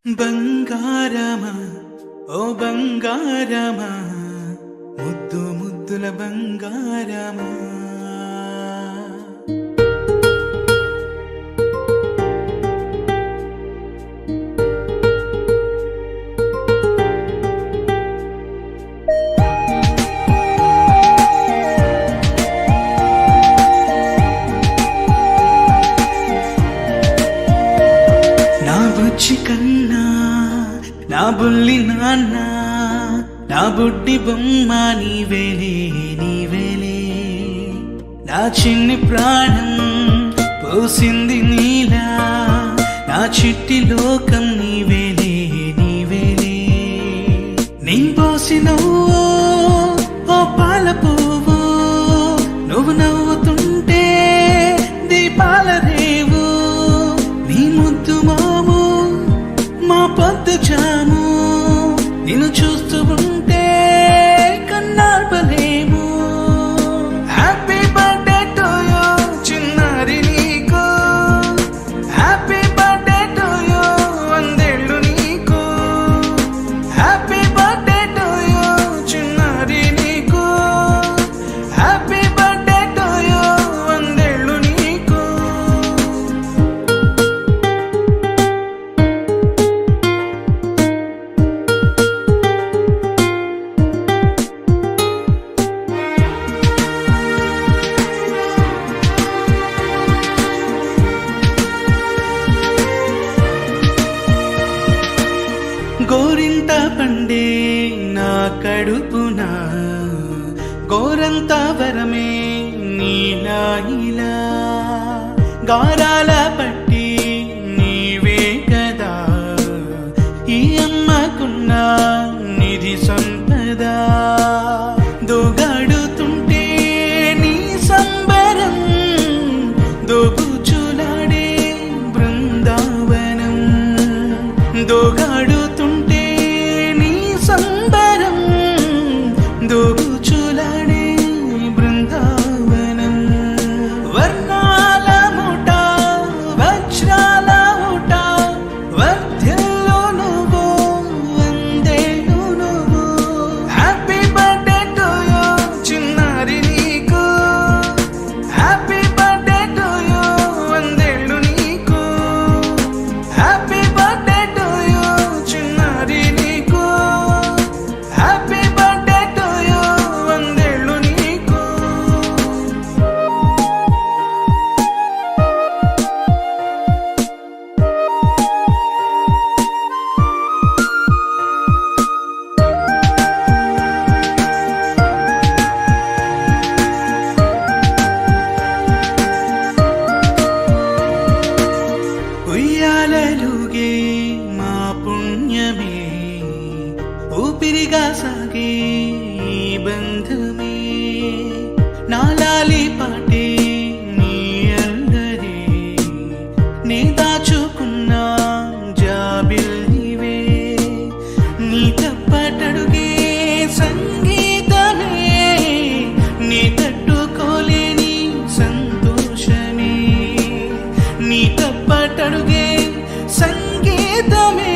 బంగారమా ఓ బంగారమా ముద్దు ముద్దుల బంగారమా నా బుజ్జి కన్నా నా బుల్లి నాన్న నా బుడ్డి బొమ్మ నీవేలే నీవేలే నా చిన్ని ప్రాణం పోసింది నీలా నా చిట్టి లోకం నీవేలే నీవేలే నీ పోసినవో ఓ పాల పువ్వు నువ్వు నవ్వుతుంటే దీపాల రేవు నీ ముద్దు మాము మా పొద్దు జాము నిన్ను చూస్తూ ఉంటే కన్నార్పలేము. హ్యాపీ బర్త్డే టు యూ చిన్నారి నీకు, హ్యాపీ బర్త్డే టు యూ వందేళ్ళు నీకు, హ్యాపీ బర్త్డే టు యూ చిన్నారి నీకు, హ్యాపీ బర్త్డే టు యూ వందేళ్ళు నీకు. గోరింట పండే నా కడుపున గోరంత వరమే నీలా ఇలా గారాల పట్టి నీవే కదా ఈ అమ్మకున్న నిధి సంపద దోగాడుతుంటే నీ సంబరం దోబుచులాడే బృందావనం దోగాడుతుంటే నీ సంబరం దోబుచులాడే బృందావనం వర్ణాల ముఠ వజ్రాల ఊట వర్ధిల్లు నువ్వు వందేళ్ళు నువ్వు. హ్యాపీ బర్త్డే టు యూ చిన్నారి నీకు, హ్యాపీ బర్త్డే టు యూ వందేళ్ళు నీకు, హ్యాపీ బర్త్డే టు యూ చిన్నారి నీకు, హ్యాపీ బర్త్డే టు యూ వందేళ్ళు నీకు. ఉయ్యాలలుగే మా పుణ్యమే ఊపిరిగా సాగే ఈ బంధమే నాలాలి పాటే నీ అల్లరే నే దాచుకున్న జాబిల్లివే నీ తప్పటడుగే సంగీతమే నీ తట్టుకోలేని సంతోషమే నీ తప్పటడుగే సంగీతమే